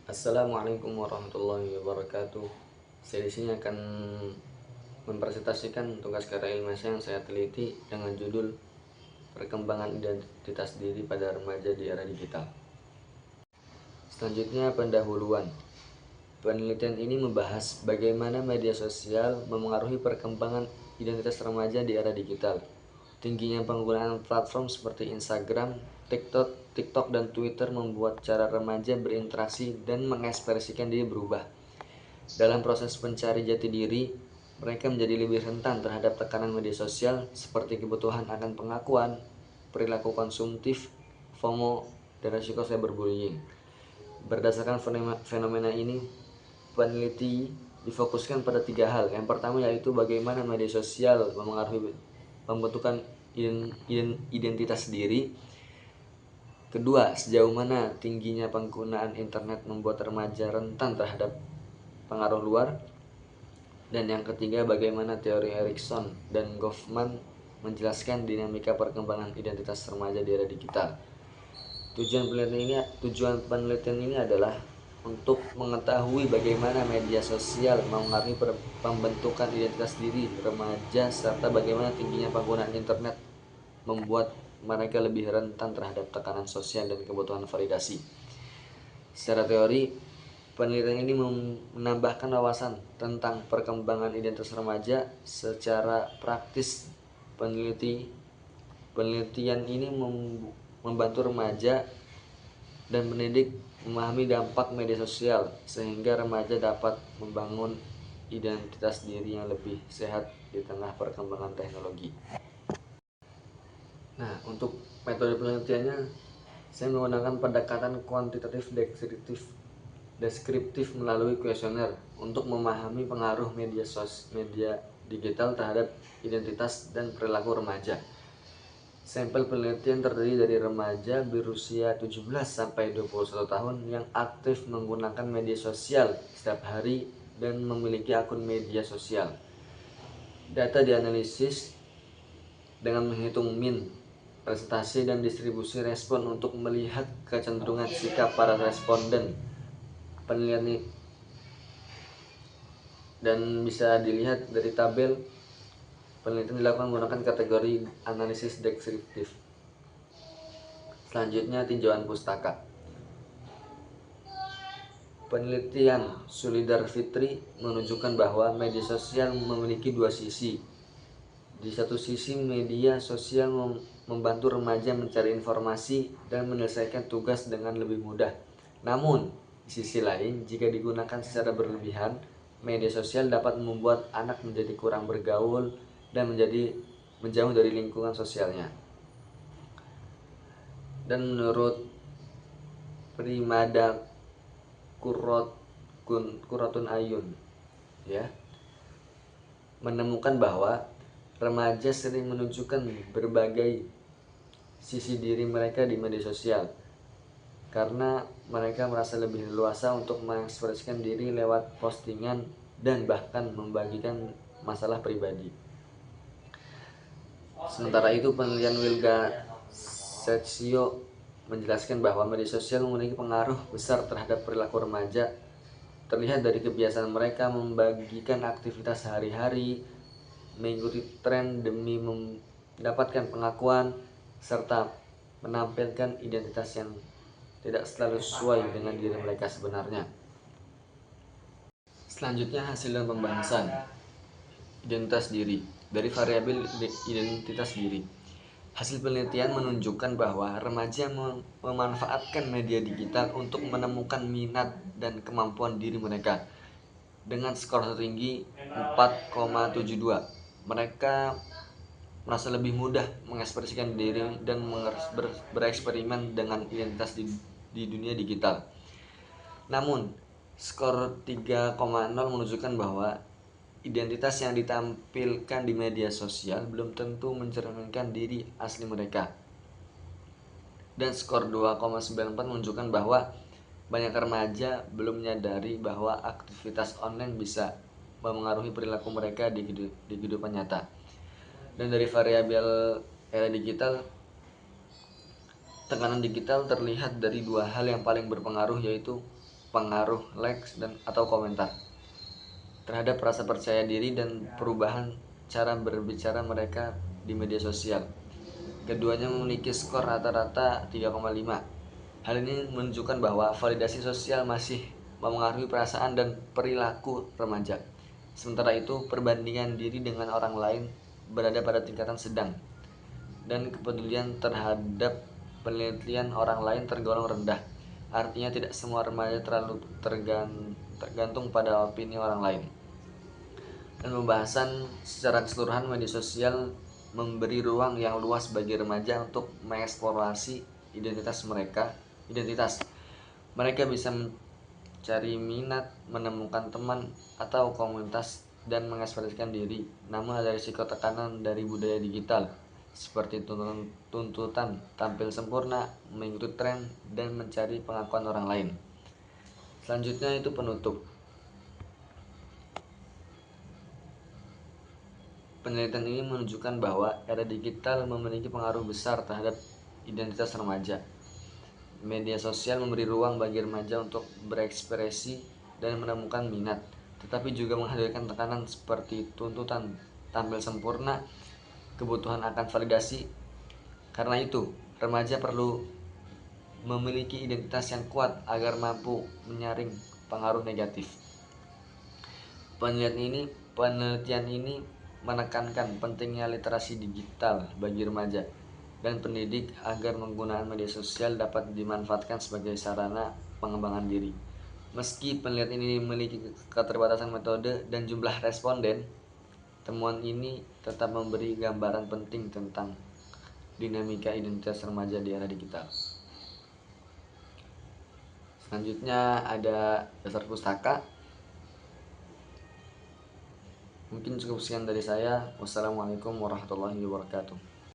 Assalamualaikum warahmatullahi wabarakatuh. Saya di sini akan mempresentasikan tugas karya ilmiah yang saya teliti dengan judul Perkembangan Identitas Diri pada Remaja di Era Digital. Selanjutnya pendahuluan. Penelitian ini membahas bagaimana media sosial memengaruhi perkembangan identitas remaja di era digital. Tingginya penggunaan platform seperti Instagram, TikTok, dan Twitter membuat cara remaja berinteraksi dan mengekspresikan diri berubah. Dalam proses mencari jati diri, mereka menjadi lebih rentan terhadap tekanan media sosial seperti kebutuhan akan pengakuan, perilaku konsumtif, FOMO, dan risiko cyberbullying. Berdasarkan fenomena ini, peneliti difokuskan pada 3 hal. Yang pertama yaitu bagaimana media sosial memengaruhi pembentukan identitas diri. Kedua, sejauh mana tingginya penggunaan internet membuat remaja rentan terhadap pengaruh luar. Dan yang ketiga, bagaimana teori Erikson dan Goffman menjelaskan dinamika perkembangan identitas remaja di era digital. Tujuan penelitian ini adalah untuk mengetahui bagaimana media sosial mempengaruhi pembentukan identitas diri remaja serta bagaimana tingginya penggunaan internet membuat mereka lebih rentan terhadap tekanan sosial dan kebutuhan validasi. Secara teori, penelitian ini menambahkan wawasan tentang perkembangan identitas remaja secara praktis. Penelitian ini membantu remaja dan pendidik memahami dampak media sosial sehingga remaja dapat membangun identitas diri yang lebih sehat di tengah perkembangan teknologi. Nah, untuk metode penelitiannya saya menggunakan pendekatan kuantitatif deskriptif melalui kuesioner untuk memahami pengaruh media digital terhadap identitas dan perilaku remaja. Sampel penelitian terdiri dari remaja berusia 17 sampai 21 tahun yang aktif menggunakan media sosial setiap hari dan memiliki akun media sosial. Data dianalisis dengan menghitung min, presentasi, dan distribusi respon untuk melihat kecenderungan sikap para responden. Penelitian ini dan bisa dilihat dari tabel. Penelitian dilakukan menggunakan kategori analisis deskriptif. Selanjutnya, tinjauan pustaka. Penelitian Sulidar Fitri menunjukkan bahwa media sosial memiliki dua sisi. Di satu sisi, media sosial membantu remaja mencari informasi dan menyelesaikan tugas dengan lebih mudah. Namun, di sisi lain, jika digunakan secara berlebihan, media sosial dapat membuat anak menjadi kurang bergaul dan menjauh dari lingkungan sosialnya. Dan menurut Primada Kuratun Ayun, menemukan bahwa remaja sering menunjukkan berbagai sisi diri mereka di media sosial karena mereka merasa lebih leluasa untuk mengekspresikan diri lewat postingan dan bahkan membagikan masalah pribadi. Sementara itu, penelitian Wilga Setsio menjelaskan bahwa media sosial memiliki pengaruh besar terhadap perilaku remaja, terlihat dari kebiasaan mereka membagikan aktivitas sehari-hari, mengikuti tren demi mendapatkan pengakuan, serta menampilkan identitas yang tidak selalu sesuai dengan diri mereka sebenarnya. Selanjutnya, hasil dan pembahasan identitas diri dari variabel identitas diri. Hasil penelitian menunjukkan bahwa remaja memanfaatkan media digital untuk menemukan minat dan kemampuan diri mereka. Dengan skor tertinggi 4,72, mereka merasa lebih mudah mengekspresikan diri dan bereksperimen dengan identitas di dunia digital. Namun, skor 3,0 menunjukkan bahwa identitas yang ditampilkan di media sosial belum tentu mencerminkan diri asli mereka. Dan skor 2,94 menunjukkan bahwa banyak remaja belum menyadari bahwa aktivitas online bisa memengaruhi perilaku mereka di kehidupan nyata. Dan dari variabel era digital, tekanan digital terlihat dari 2 hal yang paling berpengaruh, yaitu pengaruh likes dan atau komentar terhadap rasa percaya diri dan perubahan cara berbicara mereka di media sosial. Keduanya memiliki skor rata-rata 3,5. Hal ini menunjukkan bahwa validasi sosial masih memengaruhi perasaan dan perilaku remaja. Sementara itu, perbandingan diri dengan orang lain berada pada tingkatan sedang, dan kepedulian terhadap penelitian orang lain tergolong rendah. Artinya tidak semua remaja terlalu tergantung pada opini orang lain. Dan pembahasan secara keseluruhan media sosial memberi ruang yang luas bagi remaja untuk mengeksplorasi identitas. Mereka bisa mencari minat, menemukan teman atau komunitas dan mengekspresikan diri. Namun ada risiko tekanan dari budaya digital seperti tuntutan tampil sempurna, mengikuti tren, dan mencari pengakuan orang lain. Selanjutnya itu penutup. Penelitian ini menunjukkan bahwa era digital memiliki pengaruh besar terhadap identitas remaja. Media sosial memberi ruang bagi remaja untuk berekspresi dan menemukan minat, tetapi juga menghadirkan tekanan seperti tuntutan tampil sempurna, kebutuhan akan validasi. Karena itu, remaja perlu memiliki identitas yang kuat agar mampu menyaring pengaruh negatif. Penelitian ini menekankan pentingnya literasi digital bagi remaja dan pendidik agar penggunaan media sosial dapat dimanfaatkan sebagai sarana pengembangan diri. Meski penelitian ini memiliki keterbatasan metode dan jumlah responden, temuan ini tetap memberi gambaran penting tentang dinamika identitas remaja di era digital. Selanjutnya ada dasar pustaka. Mungkin cukup sekian dari saya. Wassalamualaikum warahmatullahi wabarakatuh.